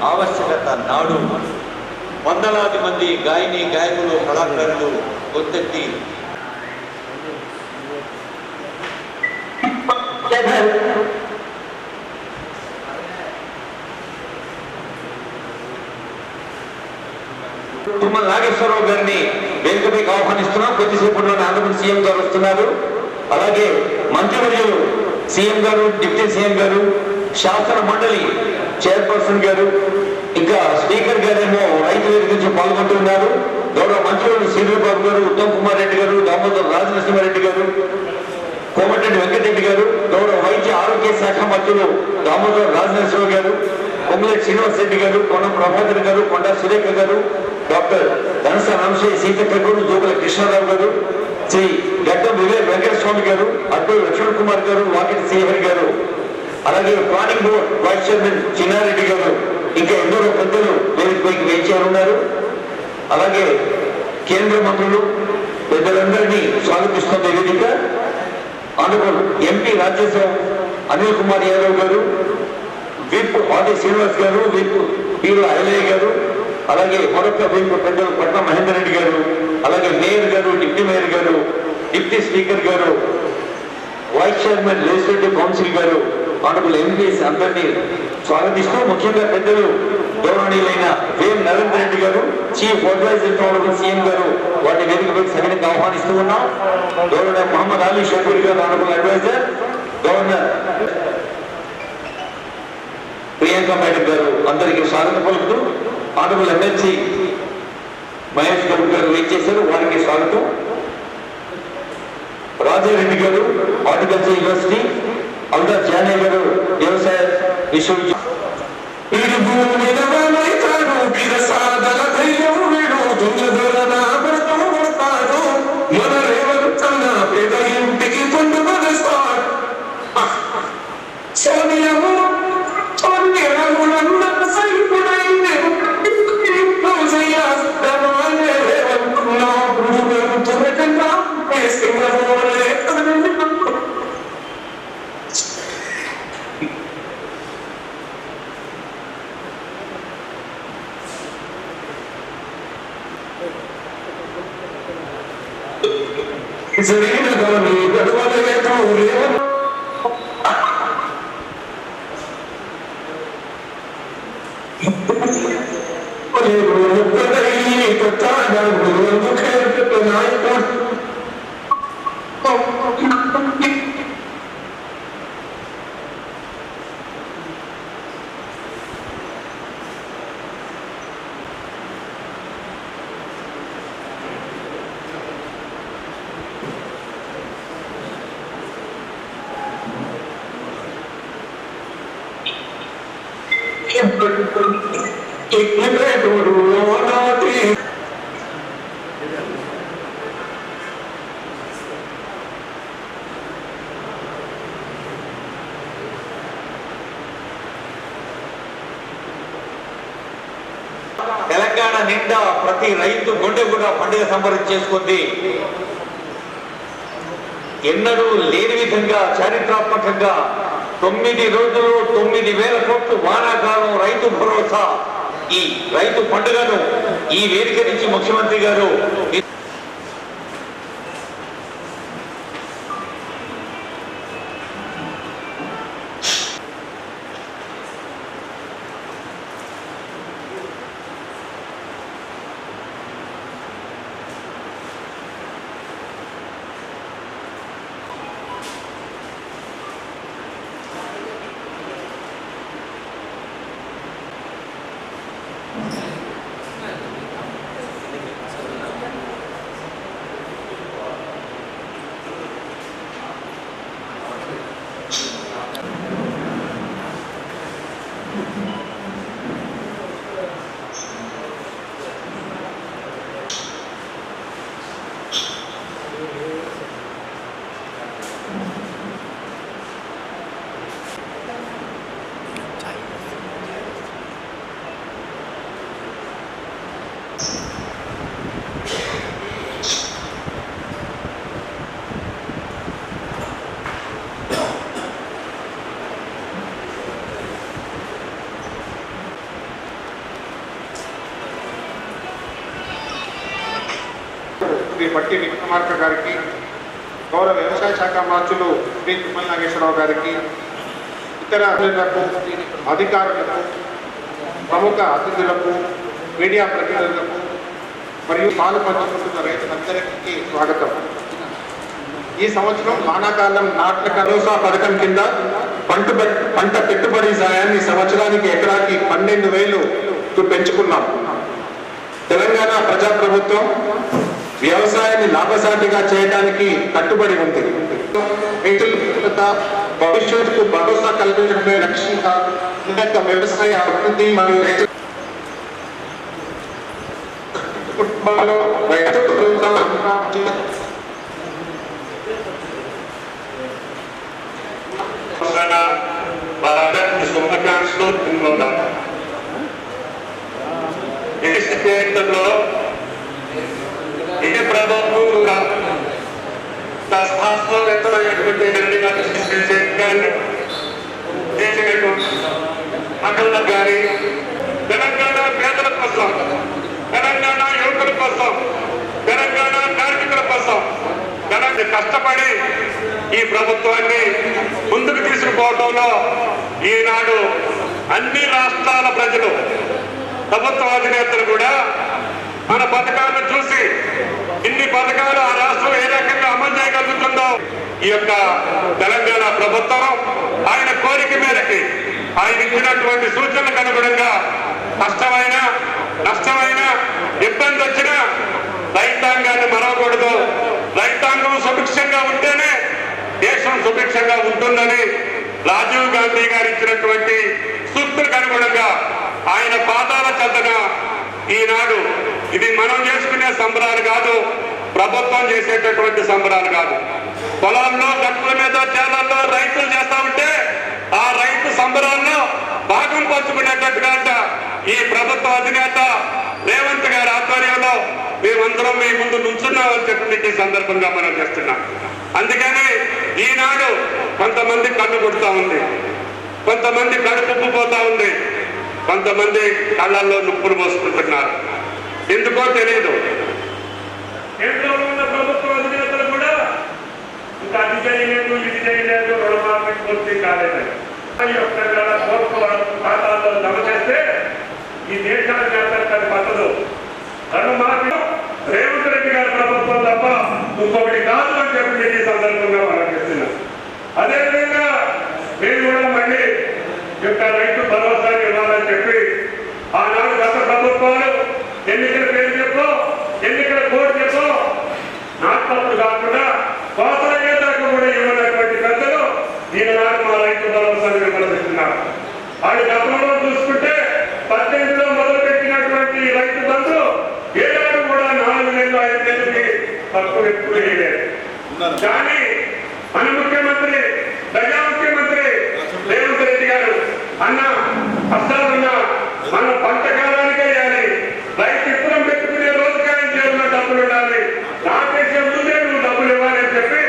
ఆవశ్యకత నాడు వందలాది మంది గాయని గాయకులు కళాకారులు గొంతెత్తి తుమ్మల నాగేశ్వరరావు గారిని వేదికపైకి ఆహ్వానిస్తున్నాం. కొద్దిసేపట్లోనే ఆంధ్రప్రదేశ్ సీఎం గారు వస్తున్నారు. అలాగే మంత్రివర్యులు సీఎం గారు, డిప్యూటీ సీఎం గారు, శాసన మండలి చైర్పర్సన్ గారు, ఇంకా స్పీకర్ గారేమో రైతు వేదిక నుంచి పాల్గొంటున్నారు. గౌరవ మంత్రులు శ్రీధర్బాబు గారు, ఉత్తమ్ కుమార్ రెడ్డి గారు, దామోదర్ రాజనరసింహారెడ్డి గారు, కోమటిరెడ్డి వెంకటరెడ్డి గారు, గౌరవ వైద్య ఆరోగ్య శాఖ మంత్రులు దామోదర్ రాజనరసింహ గారు, పొంగులేటి శ్రీనివాస్ రెడ్డి గారు, పొన్నం ప్రభాకర్ గారు, కొండా సురేఖ గారు, డాక్టర్ ధనస రామశయ్య సీతక్క గారు, జోగుల కృష్ణారావు గారు, శ్రీ గడ్డం వివేక్ వెంకటస్వామి గారు, అడ్డూరు లక్ష్మణ్ కుమార్ గారు, వాకిటి శ్రీహరి గారు, అలాగే planning board vice chairman Chinnareddy గారు, ఇంకా ఎందరో పెద్దలు వేదికపైకి వేయించారున్నారు. అలాగే కేంద్ర మంత్రులు పెద్దలందరినీ స్వాగతిస్తున్న వేదిక ఆనరబుల్ ఎంపీ రాజ్యసభ అనిల్ కుమార్ యాదవ్ గారు, విప్ ఆది శ్రీనివాస్ గారు, విప్ పీర్ల ఐలయ్య గారు, అలాగే మరొక విప్ పెద్దలు పట్నం మహేందర్ రెడ్డి గారు, అలాగే మేయర్ గారు, డిప్యూటీ మేయర్ గారు, డిప్యూటీ స్పీకర్ గారు, వైస్ చైర్మన్ లెజిస్లేటివ్ కౌన్సిల్ గారు, ఆనరబుల్ ఎంపీస్ అందరినీ స్వాగతిస్తూ ముఖ్యంగా పెద్దలు గౌరవనీయులైన వేం నరేందర్ రెడ్డి గారు, చీఫ్ అడ్వైజర్ ఆనరబుల్ సీఎం గారు వాటి వేదికపై సవినీయంగా ఆహ్వానిస్తూ ఉన్నాం. గవర్నర్ మహమ్మద్ అలీ షబీర్ గారు honourable adviser, governor Priyanka madam గారు అందరికీ స్వాగతం పలుకుతూ ఆనరబుల్ ఎమ్మెల్సీ మహేష్ గౌడ్ గారు వేయించేశారు, వారికి స్వాగతం. రాజారెడ్డి గారు హార్టికల్చర్ యూనివర్సిటీ, అల్దా జానే గారు వ్యవసాయ విశ్వవిద్యాలయం. తెలంగాణ నిండా ప్రతి రైతు గుండె కూడా పండుగ సంబరం చేసుకుంది. ఎన్నడూ లేని విధంగా చారిత్రాత్మకంగా 9 రోజులు 9,000 కోట్లు వానాకాలం రైతు భరోసా ఈ రైతు పండుగను ఈ వేదిక నుంచి ముఖ్యమంత్రి గారు శ్రీ పట్టి విక్రమార్క గారికి, గౌరవ వ్యవసాయ శాఖ మార్చులు శ్రీ తుమ్మల నాగేశ్వరరావు గారికి, ఇతర అధికారులకు, ప్రముఖ అతిథులకు, మీడియా ప్రతినిధులకు మరియు పాలు పంచుకుంటున్న రైతులందరికీ స్వాగతం. ఈ సంవత్సరం వానాకాలం నాట్ల భరోసా పథకం కింద పంట పెట్టుబడి సాయాన్ని సంవత్సరానికి ఎకరాకి 12,000 పెంచుకున్నాం. తెలంగాణ ప్రజాప్రభుత్వం వ్యవసాయాన్ని లాభసాటిగా చేయడానికి కట్టుబడి ఉంది. భవిష్యత్తుకు భరోసా కల్పించడమే లక్ష్యంగా వ్యవసాయ అభివృద్ధి మరియు ini Prabowo tas pasal itu yang berbeda dengan disediakan itu akan negari Telangana పేదల కోసం తెలంగాణ యువకుల కోసం తెలంగాణ కార్మికుల కోసం తెలంగాణ కష్టపడి ఈ ప్రభుత్వాన్ని ముందుకు తీసుకుపోవడంలో ఈనాడు అన్ని రాష్ట్రాల ప్రజలు ప్రభుత్వ అధినేతలు కూడా మన పథకాలను చూసి ఇన్ని పథకాలు ఆ రాష్ట్రం ఏ రకంగా అమలు చేయగలుగుతుందో ఈ యొక్క తెలంగాణ ప్రభుత్వం ఆయన కోరిక మేరకి ఆయన ఇచ్చినటువంటి సూచనలకు అనుగుణంగా కష్టమైన నష్టమైన ఇబ్బంది వచ్చినా రైతాంగాన్ని మరవకూడదు. రైతాంగం సుభిక్షంగా ఉంటేనే దేశం సుభిక్షంగా ఉంటుందని రాజీవ్ గాంధీ గారు ఇచ్చినటువంటి సూక్తులకు అనుగుణంగా ఆయన పాదాల చెంతన ఈనాడు ఇది మనం చేసుకునే సంబరాలు కాదు, ప్రభుత్వం చేసేటటువంటి సంబరాలు కాదు. పొలాల్లో గట్టుల మీద చేలల్లో రైతులు చేస్తా ఉంటే ఆ రైతు సంబరాల్లో భాగం పంచుకునేటట్టుగా ఈ ప్రభుత్వ అధినేత రేవంత్ గారి ఆధ్వర్యంలో మేమందరం మీ ముందు నుంచున్నామని చెప్పి ఈ సందర్భంగా మనం చేస్తున్నాం. అందుకని ఈనాడు కొంతమంది కన్ను కొడుతూ ఉంది, కొంతమంది కడుపు పోతా ఉంది, కొంతమంది కళ్ళల్లో నొప్పులు పోసుకుంటున్నారు. ఎందుకో తెలియదు. కేంద్రంలో ఉన్న ప్రభుత్వ అధినేతలు కూడా ఇంకా అది చేయలేదు ఇది చేయలేదు రుణమాఫీ పూర్తి కాలేదని కోట్ల ఖాతాల్లో జమ చేస్తే ఈ దేశానికి అంతర్గత పద్ధతులు రుణమాఫీ రేవంత్ రెడ్డి గారి ప్రభుత్వం తప్ప ఇంకొకటి కాదు అని చెప్పి ఈ సందర్భంగా మనం చేస్తున్నాం. అదేవిధంగా మీరు కూడా మళ్ళీ యొక్క రైతు భరోసాని ఇవ్వాలని చెప్పి ఆనాడు గత ప్రభుత్వాలు ఎన్నికల పేరు చెప్పో ఎన్నికల కోడ్ చెప్పో నాటప్పుడు కాకుండా కోతలయ్యేదాకా కూడా ఇవ్వనటువంటి పెద్దలు ఈనాడు మా రైతు భరోసాని విమర్శిస్తున్నారు. అది గతంలో చూసుకుంటే 18లో మొదలుపెట్టినటువంటి రైతు బంధు ఏడాడు కూడా 4 నెలలు 5 నెలలకి తక్కువ ఎక్కువ వేయలేదు. కానీ మన ముఖ్యమంత్రి ప్రజా ముఖ్యమంత్రి రేవంత్ రెడ్డి గారు అన్న కష్టాలున్నా మన పంట కాలానికే వేయాలి, రైతు ఇప్పుడం పెట్టుకునే రోజుకాయ జేబులో డబ్బులు ఉండాలి, నాకేసే ముందే నువ్వు డబ్బులు ఇవ్వాలని చెప్పి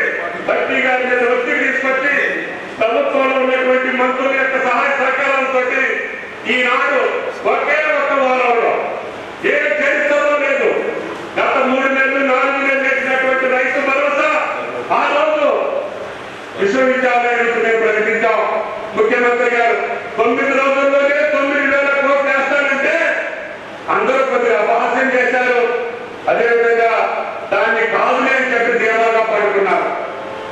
బట్టి గారి మీద ఒత్తిడి తీసుకొచ్చి ప్రభుత్వంలో ఉన్నటువంటి మంత్రుల యొక్క సహాయ సహకారాలతో ఈనాడు ఒకే ఒక్క వారంలో ఏ చరిత్రలో లేదు గత 3 నెలలు 4 నెలలు వేసినటువంటి రైతు భరోసా ఆ రోజు విశ్వవిద్యాలయానికి మేము ప్రకటించాం. ముఖ్యమంత్రి గారు 9 రోజుల్లోనే 9,000 కోట్లు వేస్తానంటే అందరూ కొద్దిగా అపహాస్యం చేశారు. అదేవిధంగా దాన్ని కాదులే అని చెప్పి ధీమాగా పడుకున్నారు.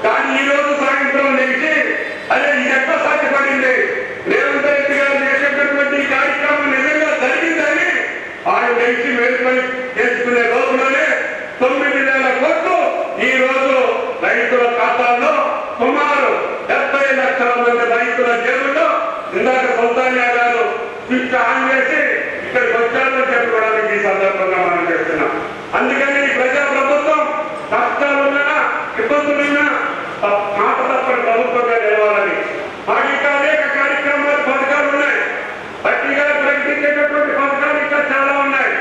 కానీ ఈ రోజు సాయంత్రం లేచి అదే ఇది ఎట్లా సాధ్యపడింది, రేవంత్ రెడ్డి గారు చేసేటటువంటి కార్యక్రమం నిజంగా జరిగిందని ఆయన లేచి మేలుకొని చేసుకునే రోజులోనే 9,000 కోట్లు ఈ రోజు రైతుల ఖాతాల్లో సుమారు 70 లక్షల మంది రైతుల జేబుల్లో ఇందాక సౌతాన్య గారు స్విచ్ ఆన్ చేసి ఇక్కడికి వచ్చారని చెప్పుకోవడానికి ఈ సందర్భంగా మనం చేస్తున్నాం. అందుకని ఈ ప్రజా ప్రభుత్వం కష్టాలున్నా ఇబ్బందులున్నా మాట తప్పని ప్రభుత్వంగా నిలవాలని మాకు ఇంకా అనేక కార్యక్రమాలు పథకాలు ఉన్నాయి. గట్టిగా ప్రకటించేటటువంటి పథకాలు ఇంకా చాలా ఉన్నాయి.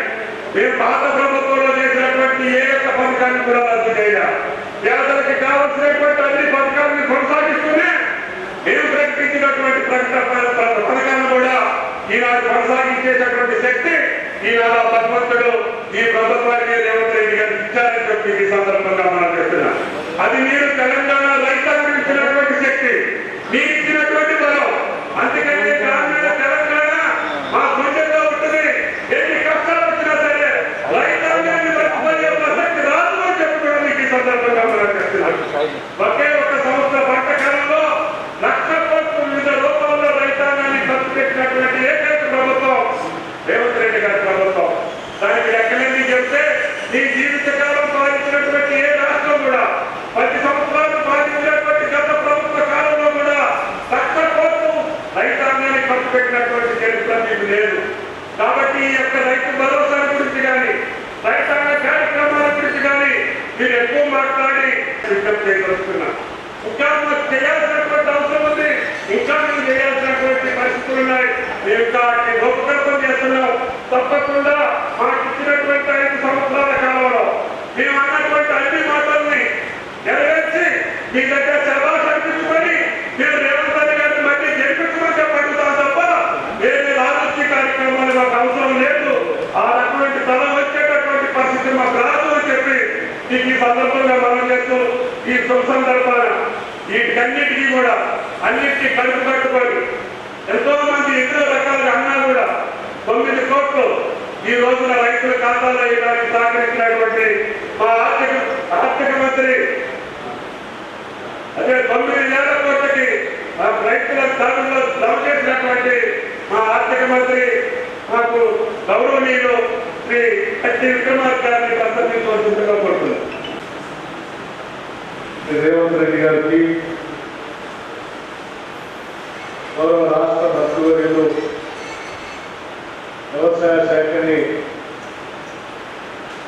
మేము పాత ప్రభుత్వంలో చేసినటువంటి ఏ యొక్క పథకాన్ని కూడా రద్దు చేయాలి. పేదలకు కావాల్సినటువంటి అన్ని పథకాలను కొనసాగిస్తూనే మేము ప్రకటించినటువంటి పథకాలను కూడా ఈనాడు కొనసాగించేటటువంటి శక్తి ఈనాడు భగవంతుడు ఈ ప్రభుత్వానికి రేవంత్ రెడ్డి గారు ఇచ్చారని చెప్పి ఈ సందర్భంగా మనం చెప్తున్నాం. అది మీరు తెలంగాణ రైతాంగం ఇచ్చినటువంటి శక్తి, మీరు ఇచ్చినటువంటి బలం. అందుకని గ్రామీణ తెలంగాణ మా గుండెల్లో ఉంటుంది. ఎన్ని కష్టాలు వచ్చినా సరే రైతాంగాన్ని మర్చిపోయే ప్రసక్తి రాదు అని చెప్పుకోవడానికి ఈ సందర్భంగా మనం చెప్తున్నాం. ఒకే ఒక సంవత్సర పంట కాలంలో 1,00,000 కోట్లు వివిధ రూపాల్లో రైతాంగాన్ని ఖర్చు పెట్టినటువంటి ఏకైక ప్రభుత్వం రేవంత్ రెడ్డి గారి ప్రభుత్వం. దానికి లెక్కలన్నీ చెప్తే ఈ జీవితకాలం పాలించినటువంటి ఏ రాష్ట్రం కూడా 10 సంవత్సరాలు పాలించినటువంటి గత ప్రభుత్వ కాలంలో కూడా 1,00,000 కోట్లు రైతాంగాన్ని ఖర్చు పెట్టినటువంటి చరిత్ర మీకు లేదు. కాబట్టి ఈ యొక్క రైతు భరోసా గురించి కానీ రైతాంగ కార్యక్రమాల గురించి కానీ మీరు ఎక్కువ మాట్లాడి విజ్ఞప్తి చేయదలుచుకున్నారు. ఇంకా మాకు చేయాల్సినటువంటి అవసరం ఉంది, ఇంకా మేము చేయాల్సినటువంటి పరిస్థితులు ఉన్నాయి. మేము ఇంకా రూపకల్పన చేస్తున్నాం. తప్పకుండా మాకు ఇచ్చినటువంటి 5 సంవత్సరాల కాలంలో మేము అన్నటువంటి అన్ని మాటల్ని నెరవేర్చి మీ దగ్గర శభాష్ అనిపించుకొని మీరు రేవంత్ రెడ్డి గారిని మళ్ళీ గెలిపించమని చెప్పడుతాం తప్ప వేరే రాజకీయ కార్యక్రమాలు మాకు అవసరం లేదు. ఆ రకమైన తల వచ్చేటటువంటి పరిస్థితి మాకు రాదు అని చెప్పి మీకు ఈ సందర్భంగా మనం చేస్తూ ఈ శుభ సందర్భాన వీటికన్నిటికీ కూడా అన్నిటికీ కలుపు కట్టుకొని ఎంతో మంది ఎన్నో రకాలుగా అన్నా కూడా 9 కోట్లు ఈ రోజున రైతుల ఖాతాలో వేయడానికి సహకరించినటువంటి మా ఆర్థిక మంత్రి, అదే 9,000 కోట్లకి రైతుల ధరలో జమ చేసినటువంటి మా ఆర్థిక మంత్రి మాకు గౌరవనీయులు శ్రీ హెచ్ విక్రమార్క గారిని ప్రసంగించవలసిందిగా కోరుతున్నాను. రేవంత్ రెడ్డి గారికి, గౌరవ రాష్ట్ర మంత్రివర్యులు వ్యవసాయ శాఖని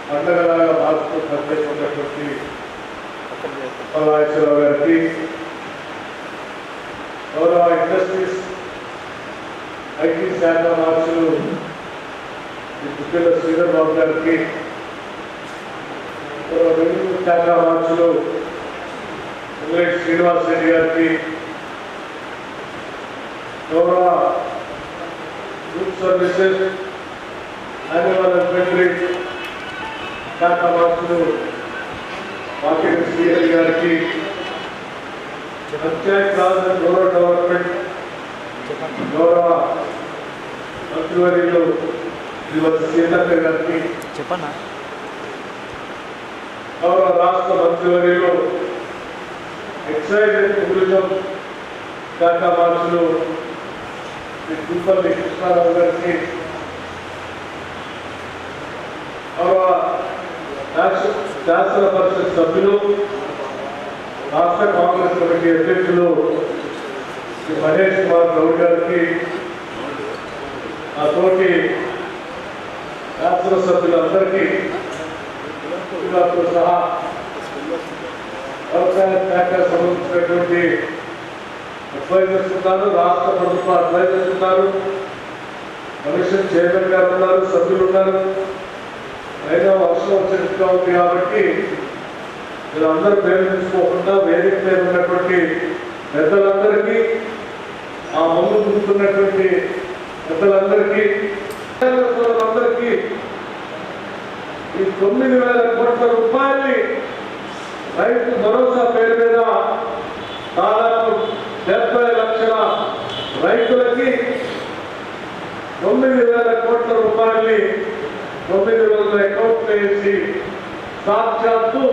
పండగలాగా మార్పుతూ పనిచేస్తున్నటువంటి నాగేశ్వరరావు గారికి, గౌరవ ఇండస్ట్రీస్ ఐటీ శాఖ మార్చులు గుప్పిల శ్రీధర్ బాబు గారికి, గౌరవ రెవెన్యూ శాఖ మార్చులు శ్రీనివాస్ రెడ్డి గారికి, గౌరవ గ్రూప్ సర్వీసెస్ యాన్యువల్ ఇన్వెంటరీ శాఖ మార్చులు మార్కెట్ శ్రీహరి గారికి, Panchayat Raj and rural development గౌరవ మంత్రివర్యులు శ్రీమతి సీతక్క గారికి, గౌరవ రాష్ట్ర మంత్రివర్యులు ఎక్సైజ్ అండ్ టూరిజం శాఖ మంత్రులు శ్రీ తిరుపతి కృష్ణారావు గారికి, గౌరవ శాసన పరిషత్ సభ్యులు రాష్ట్ర కాంగ్రెస్ కమిటీ అధ్యక్షులు శ్రీ మహేష్ కుమార్ గౌడ్ గారికి, ఆ తోటి శాసనసభ్యులందరికీ సహా వ్యవసాయ శాఖ సంబంధించినటువంటి అడ్వైజర్స్ ఉన్నారు, రాష్ట్ర ప్రభుత్వ అడ్వైజర్స్ ఉన్నారు, కమిషన్ చైర్మన్ గారు ఉన్నారు, సభ్యులు ఉన్నారు. అయినా వర్షం వచ్చేట్టుగా ఉంది కాబట్టి మీరు అందరూ పేరు తీసుకోకుండా వేదిక మీద ఉన్నటువంటి పెద్దలందరికీ, ఆ ముందు కూర్చున్నటువంటి పెద్దలందరికీ, అందరికీ ఈ 9,000 కోట్ల రూపాయల్ని రైతు భరోసా పేరు మీద దాదాపు 70 లక్షల రైతులకి 9,000 కోట్ల రూపాయల్ని 9 రోజుల అకౌంట్ వేసి సాక్షాత్తు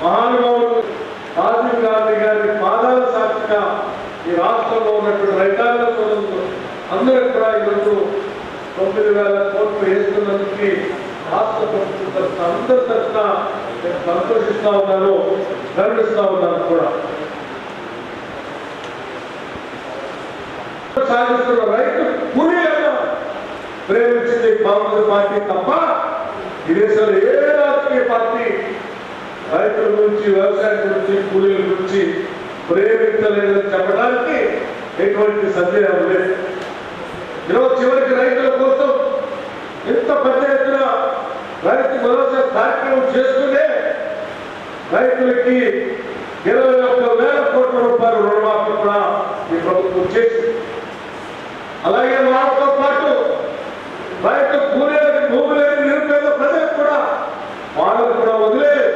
మహానుభావులు రాజీవ్ గాంధీ గారి పాదాల సాక్షిగా ఈ రాష్ట్రంలో ఉన్నటువంటి రైతాంగ సోదరులు అందరూ కూడా ఈరోజు 9,000 కోట్లు వేస్తున్నందుకు రాష్ట్ర ప్రభుత్వం తరఫున అందరి తరఫున నేను సంతోషిస్తా ఉన్నాను, గర్విస్తా ఉన్నాను కూడా. సాగిస్తున్న రైతు కూలీలను ప్రేమించింది కాంగ్రెస్ పార్టీ తప్ప ఈ దేశంలో ఏ రాజకీయ పార్టీ రైతుల గురించి, వ్యవసాయం గురించి, కూలీల గురించి ప్రేమించలేదని చెప్పడానికి ఎటువంటి సందేహం లేదు. ఈరోజు చివరికి రైతుల కోసం ఎంత పెద్ద ఎత్తున రైతు భరోసా కార్యక్రమం చేస్తూనే రైతులకి 21,000 కోట్ల రూపాయలు రుణమాఫీ కూడా ఈ ప్రభుత్వం చేసింది. అలాగే వాళ్ళతో పాటు రైతు కూలీలకు భూమి లేని నిరుపేద ప్రజలకు కూడా వాళ్ళకు కూడా వదిలేదు.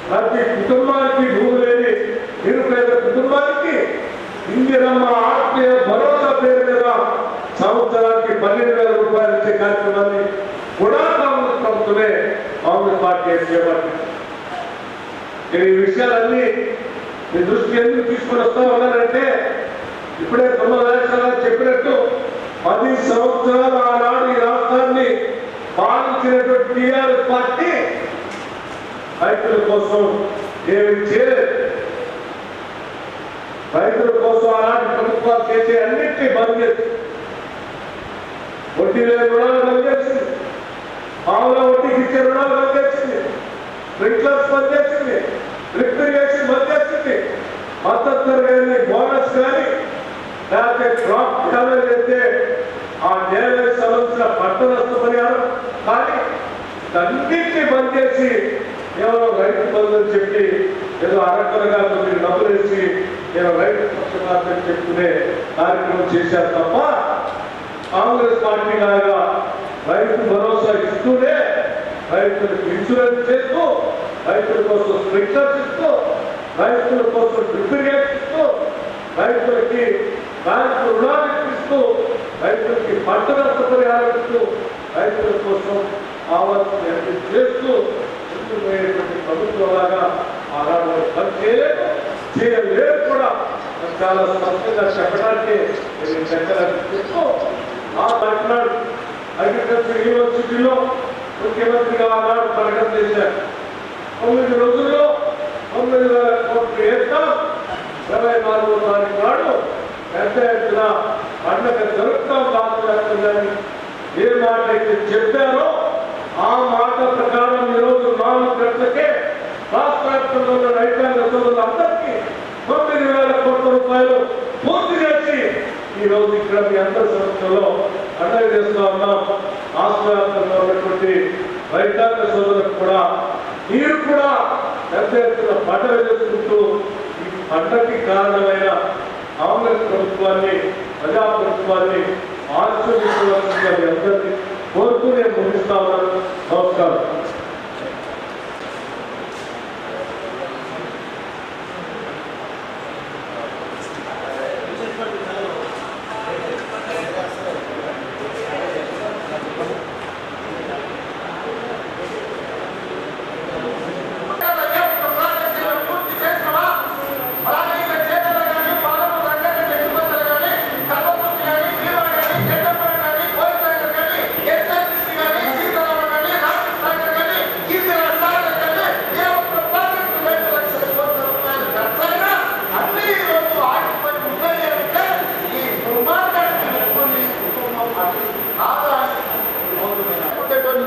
ప్రతి కుటుంబానికి భూమి లేని నిరుపేద కుటుంబానికి ఇందిరమ్మ ఆత్మీయ భరోసా పేరు మీద సంవత్సరానికి 12,000 రూపాయలు ఇచ్చే కార్యక్రమాన్ని కూడా కాంగ్రెస్ ప్రభుత్వమే, కాంగ్రెస్ పార్టీ చేపట్టింది. ఈ విషయాలన్నీ మీ దృష్టి ఎందుకు తీసుకుని వస్తా ఉన్నారంటే, ఇప్పుడే తొమ్మిది చెప్పినట్టు 10 సంవత్సరాలు ఆనాడు ఈ రాష్ట్రాన్ని పాలించినటువంటి టీఆర్ఎస్ పార్టీ రైతుల కోసం ఏమి చేయలేదు. రైతుల కోసం ఆనాటి ప్రభుత్వాలు చేసే అన్నింటినీ బంద్ చేసి, వడ్డీ లేని రుణాలు బంద్ చేసింది, మామూలు వడ్డీకి ఇచ్చే రుణాలు బంద్ చేసింది, స్ప్రింక్లర్స్ బంద్ చేసింది, డ్రిప్ ఇరిగేషన్ బంద్ చేసింది, మద్దతు ధర కానీ బోనస్ కానీ లేకపోతే క్రాప్ డ్యామేజ్ అయితే ఆ డ్యామేజ్ సంబంధించిన పంట నష్ట పరిహారం కానీ అన్నింటినీ బంద్ చేసి కేవలం రైతు బంధు చెప్పి ఏదో అరకరగా మీరు డబ్బులు వేసి నేను రైతు పక్షపాతం చెప్పుకునే కార్యక్రమం చేశారు తప్ప, కాంగ్రెస్ పార్టీ లాగా రైతు భరోసా ఇస్తూనే రైతులకు ఇన్సూరెన్స్ చేస్తూ, రైతుల కోసం స్ప్రింక్లర్స్ ఇస్తూ, రైతుల కోసం డ్రిప్ ఇరిగేషన్ ఇస్తూ, రైతులకి బ్యాంకు రుణాలు ఇప్పిస్తూ, రైతులకి పంట నష్ట పరిహారం ఇస్తూ, రైతుల కోసం కావాల్సిన చేస్తూ పోయేటువంటి ప్రభుత్వం లాగా ఆనాడు చేయలేదు కూడా చాలా స్పష్టంగా చెప్పడానికి నేను చెప్పడానికి చెప్తూ ఆ మాట్లాడు అగ్రికల్చర్ యూనివర్సిటీలో ముఖ్యమంత్రిగా ఆనాడు ప్రకటన చేశారు. 9 రోజుల్లో 9,000 కోట్లు వేస్తాం, 24వ తారీఖు నాడు పెద్ద ఎత్తున పండుగ జరుపుతాం రాష్ట్రవ్యాప్తంగాని ఏ మాట అయితే చెప్పారో ఆ మాట ప్రకారం ఈరోజు 4 గంటలకే రాష్ట్ర వ్యాప్తంగా ఉన్న రైతాంగ సోదరులందరికీ 9,000 కోట్ల రూపాయలు పూర్తి చేసి ఈరోజు ఇక్కడ మీ అందరి సంస్థలో పండుగ చేస్తూ ఉన్నాం. రాష్ట్ర వ్యాప్తంగా ఉన్నటువంటి రైతాంగ సోదరులకు కూడా మీరు కూడా పెద్ద ఎత్తున పండుగ చేసుకుంటూ ఈ పంటకి కారణమైన కాంగ్రెస్ ప్రభుత్వాన్ని, ప్రజా ప్రభుత్వాన్ని ఆశీర్వదించవలసిందిగా మీ అందరినీ కోరుతూ నేను ముగిస్తా ఉన్నాను. నమస్కారం.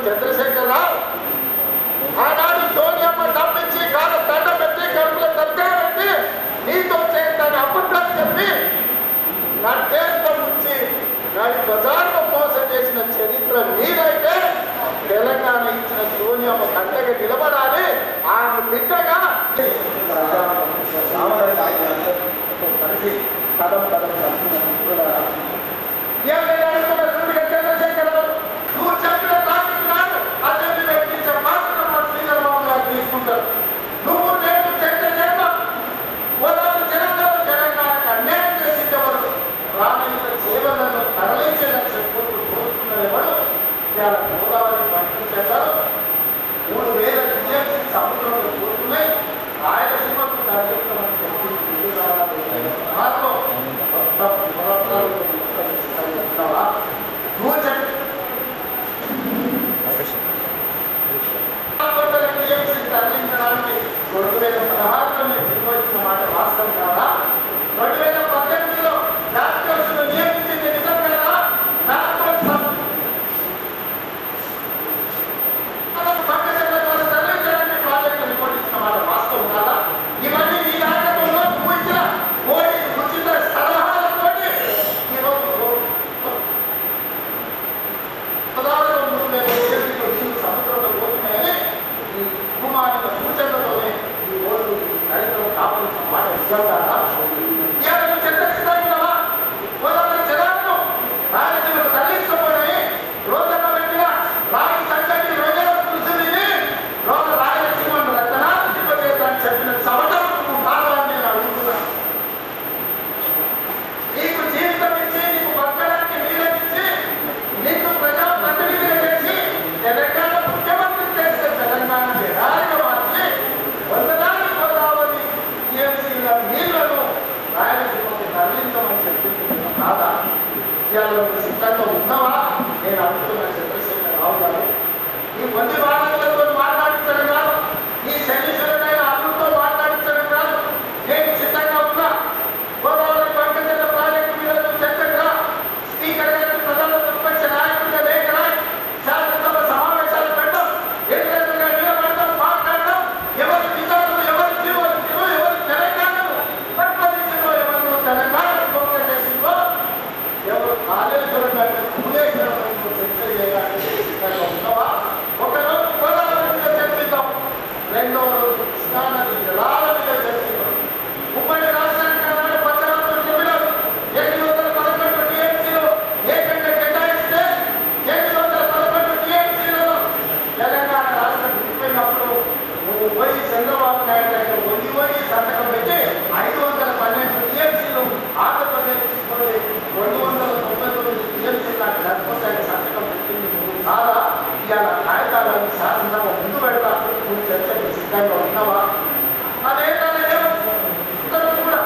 చంద్రశేఖర్ రావు ఆనాడు సోనియమ్మ తప్పించి కాదు దండ పెట్టి కడుపులో తలకాయ పెట్టి నీతో చేస్తాను అబద్ధాలు చెప్పి నా దేశం నుంచి నాడి బజార్లో మోసం చేసిన చరిత్ర మీరైతే తెలంగాణ ఇచ్చిన సోనియమ్మ కంటగా నిలబడాలి. ఆమె బిడ్డగా కలిసి కథం చంద్రశేఖర్ రావు నువ్వు చెప్పిన తాకినాడు అదే వ్యక్తించే మాత్రం శ్రీధర్బాబు గారు తీసుకుంటారు. నువ్వు నేను చెడ్డ పోరాడు జనంలో తెలంగాణకు అన్యాయం చేసేవారు రామయ్య సేవలను తరలించే లక్ష్యం కోరుకునేవాడు ఇవాళ గోదావరి పంపించేవారు 3000 టీఎంసీ సముద్రంలో కోరుకున్నాయి. రాయలసీమకు కార్యక్రమం నువ్వు చెప్పి తరలించడానికి 2016లో నేను నిర్వహించిన మాట వాస్తవం కాదా? 2018లో డాక్టర్స్ను నియమించింది నిజం కదా? తరలించడానికి ప్రాజెక్టు నిర్వహించిన మాట వాస్తవం కాదా? ఇవన్నీ ఈ నాటకంలో పూజ మోడీ ఉచిత సలహాలతో ఈరోజు సముద్రంలో పోతున్నాయని ఈ కుమారుల సూచనలతోనే ఈ ఓటు రైతులు కాపాడుతున్న మాట నిజంగా చంద్రశేఖరరావు గోదావరి జలాలను రాయలసీమకు తరలించబోయని రోజన్న పెట్టిన రాయి సంగతి రోజుల కృషిని రాయలసీమను రచనాత్మకని చెప్పిన చవటం కావాలని నేను అడుగుతున్నాను. నీకు జీవితం ఇచ్చి నీకు బతకడానికి నీళ్ళనిచ్చి నీకు ప్రజాప్రతినిధిగా చేసి తెలంగాణ ముఖ్యమంత్రి చేసే తెలంగాణ ఎడారిగా మార్చి వందలాది గోదావరి టీఎంసీల నీళ్లను రాయలసీమకు తరలించమని చెప్పింది కాదా? ఇవాళ సిద్ధంగా ఉన్నావా? నేను అడుగుతున్నా చంద్రశేఖర్ రావు గారు. ఈ మంది వాదనలతో మాట్లాడించడం కాదు, ఈ శనీశ్వరుడైన అల్లుతో మాట్లాడించడం కాదు. నేను సిద్ధంగా ఉన్నా. గోదావరి పంపించిన ప్రాజెక్టు మీద చర్చగా స్పీకర్ గారికి ప్రధాన ప్రతిపక్ష నాయకుడిగా లేఖ రాయి శాసనసభ సమావేశాలు పెట్టడం, ఎదురెదురుగా నిలబడటం, మాట్లాడటం, ఎవరి విధానం ఎవరి జీవో ఎవరి తెలంగాణను పరిపాలించిందో ఎవరు తెలంగాణను గొప్ప చేసిందో ఎవరు కాళేశ్వరం గారి భూలేశ్వరం చర్చ చేయడానికి సిద్ధంగా ఉన్నావా? ఒకరోజు గోదావరి మీద చర్చిద్దాం, రెండో రోజు కృష్ణానది జలాల మీద చర్చిద్దాం. ఉమ్మడి రాష్ట్రానికి అన్నాడు పచ్చరాత్రులు చెప్పినారు 811 టీఎంసీలు ఏకంగా కేటాయిస్తే 811 టీఎంసీలలో తెలంగాణ రాష్ట్రం విడిపోయినప్పుడు నువ్వు పోయి చంద్రబాబు నాయుడు దగ్గర వంగి సంతకం పెట్టి 512 టీఎంసీలు ఆంధ్రప్రదేశ్ తీసుకొని 299 టీఎంసీ నాకు సరిపోతాయని సంతకం పెట్టింది నువ్వు కాదా? ఇవాళ కాగితాలను శాసనసభ ముందు పెడతా నువ్వు చర్చకు సిద్ధంగా ఉన్నావా? అదేంటనే కూడా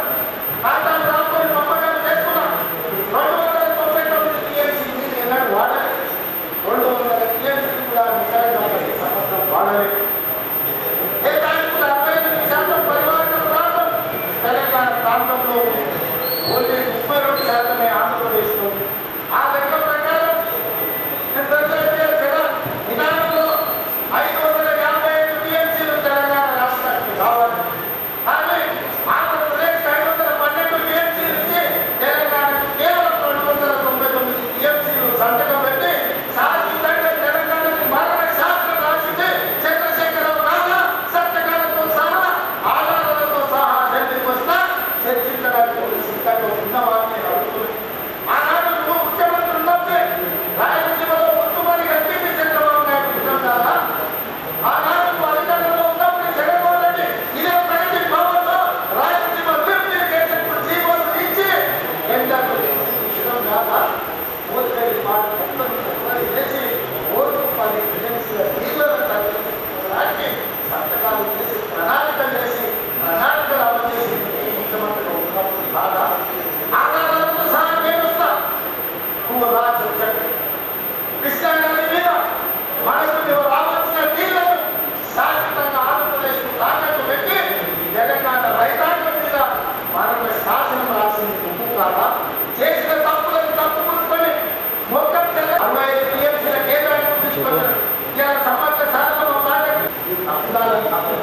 కాగితాలు రాసుకొని పంపకాలు చేసుకున్నా 299 టీఎంసీ మీరు ఎన్నడూ వాడాలి. 200 టీఎంసీ కూడా నిజాయితీ సంవత్సరం వాడాలి. ఏ దానికి కూడా 65% పరిమాణం ప్రాంతం తెలంగాణ ప్రాంతంలో ఓన్లీ 32% ఆంధ్రప్రదేశ్లో. ఆ లెక్క ప్రకారం నిదానంలో 555 టీఎంసీలు తెలంగాణ రాష్ట్రానికి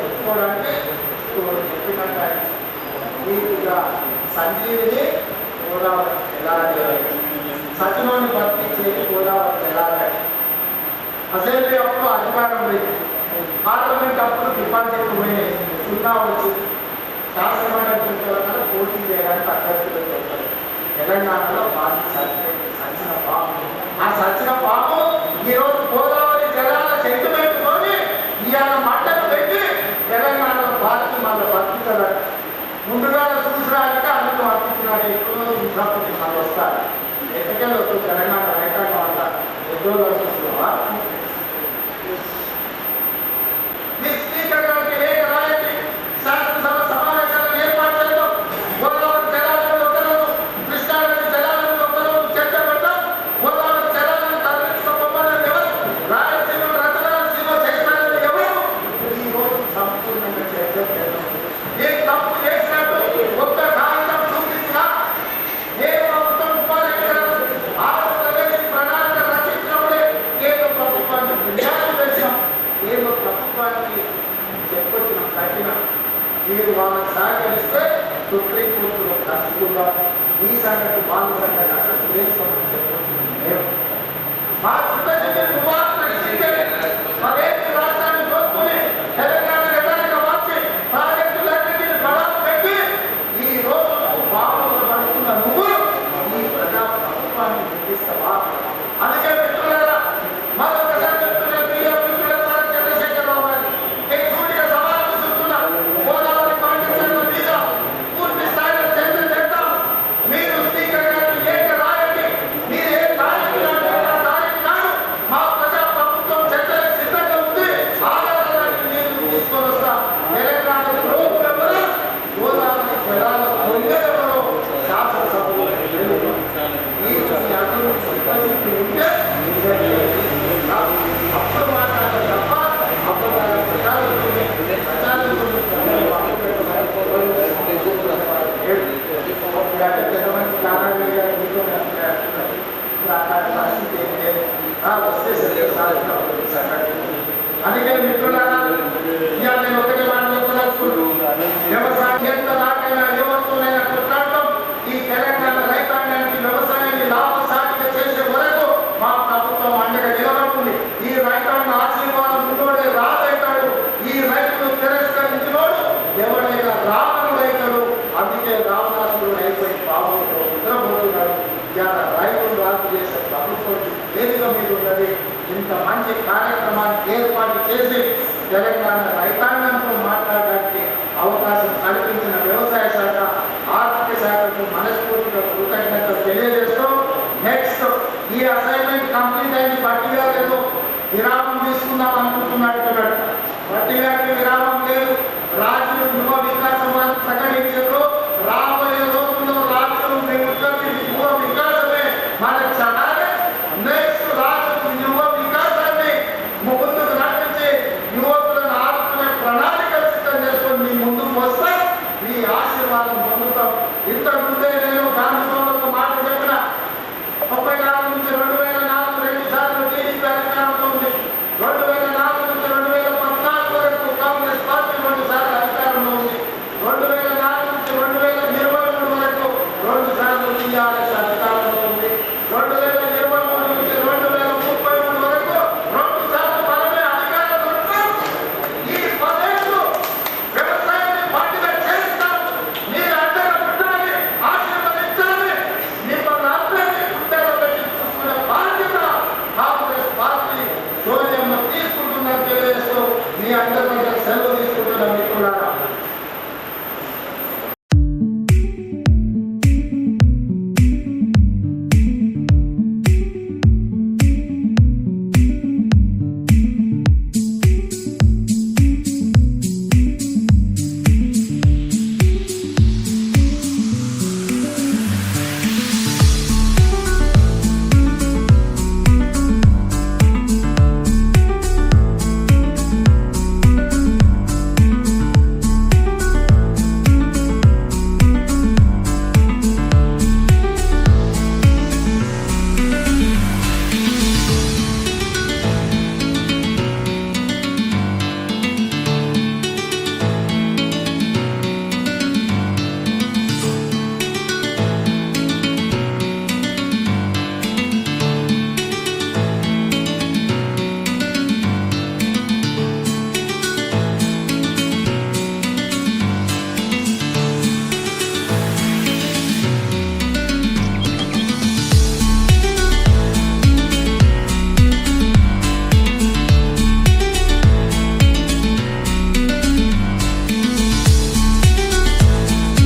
తెచ్చుకోవడానికి చెప్పినట్టు నీటిగా సంజీవిని గోదావరి ఎలాగే సచివాన్ని పంపించేది గోదావరి ఎలాగే అసెంబ్లీ అప్పుడు అధికారం లేదు, పార్లమెంట్ అప్పుడు డిపాజిట్ పోయినాయి, సున్నా వచ్చింది. శాసనమండలి పోటీ చేయడానికి అభ్యర్థులు దొరకదు. తెలంగాణలో పార్టీ సచిన పాము, ఆ సచిన పాము ఈరోజు గోదావరి జలాల చెట్టు పెట్టుకొని ఇవాళ మంటలు పెట్టి తెలంగాణలో పార్టీ మన బతుకుతారు. ముందుగా చూసడానికి అందుకు పంపించినాడు, ఎక్కువ చూసినప్పుడు మనం వస్తారు. ఎక్కడికెళ్ళి వస్తుంది తెలంగాణ రైతాంగం అంతా ఉద్యోగాలు చూస్తున్నావా? మీ స్పీకర్ గారికి లేఖ రాయండి, శాసనసభ సమావేశాలను ఏర్పాటు చేయడం, గోదావరి జలాలను ఒకరు, కృష్ణానది జలాలను ఒకరు చర్చ పెట్టడం, గోదావరి జలాలను తరలించుకోమని ఎవరు, రాయలసీమ రచనాలసీమ చేస్తారని ఎవరు ఈ రోజు సంపూర్ణంగా చర్చ చేద్దాం. ఏ తప్పు చేసినట్టు ఒక్క కాగితం చూపించినా నేను ప్రభుత్వం ఆంధ్రప్రదేశ్ ప్రణాళిక రచించినప్పుడే కేంద్ర ప్రభుత్వాన్ని విజ్ఞానం చేసినాం, కేంద్ర ప్రభుత్వానికి చెప్పొచ్చినాం, కట్టినాం. మీరు వాళ్ళకి సహకరిస్తే సుప్రీంకోర్టులో కలుసుకుందాం. ఈ సంగతి వాళ్ళ సంగతి అక్కడ దేని సంగతి చెప్పొచ్చినాం మేము. మా చుట్టూ మరేంటి రాష్ట్రాన్ని కోరుకుని తెలంగాణ ఎలాగ మార్చి ప్రాజెక్టులన్నింటినీ పడాలు పెట్టి ఈ రోజు బాబులు పడుతున్న నువ్వు ఈ ప్రజా ప్రభుత్వాన్ని నిర్మిస్తావా? అందుకే మిత్రులారా, మరొకసారి చెప్తున్న ప్రియ మిత్రుల ద్వారా చంద్రశేఖరరావు గారు నేను సూటిగా సవాలు విసురుతున్నా. గోదావరి కాంగ్రెస్ మీద పూర్తి స్థాయిలో చర్చ చేద్దాం. మీరు స్పీకర్ గారిని లేఖ రాయండి. మీరు ఏ తారీఖు నాడు మా ప్రజా ప్రభుత్వం చర్చలకు సిద్ధంగా ఉంది, ఆధారాన్ని నేను తీసుకొని వస్తా. తెలంగాణ రోడ్డు ఎవరు, గోదావరి జలాల పొందేవరో శాసనసభలో అప్పుడు మాట్లాడాలి తప్ప అప్పుడు అందుకే మిత్రులారా, ఇవాళ నేను ఒకటే మాట చెప్పదలుచుకుంటున్నాను. వ్యవసాయం ఎంత దాకైనా ఎవరితోనైనా కొట్లాడటం, ఈ తెలంగాణ రైతాంగానికి వ్యవసాయాన్ని లాభసాటిగా చేసే వరకు మా ప్రభుత్వం అండగా నిలబడుతుంది. ఈ రైతాంగ ఆశీర్వాదం ఉన్నోడే రాదైతాడు, ఈ రైతులు తిరస్కరించినోడు ఎవడైనా రావణుడైతాడు. అందుకే రావణాసుడు అయిపోయి బాబుతో నిద్రపోతున్నాడు. ఇవాళ రైతులు రాజు చేసే ప్రభుత్వం వేదిక మీద ఉన్నది. ఇంత మంచి కార్యక్రమాన్ని ఏర్పాటు చేసి తెలంగాణ రైతాంగంతో మాట్లాడడానికి అవకాశం కల్పించిన వ్యవసాయ శాఖ, ఆర్థిక శాఖకు మనస్ఫూర్తిగా కృతజ్ఞతలు తెలియజేస్తూ, నెక్స్ట్ ఈ అసైన్మెంట్ కంప్లీట్ అయింది, బట్టిగా లేదు, విరామం తీసుకుందాం అనుకుంటున్నట్టు బట్టిగారికి విరామం లేదు.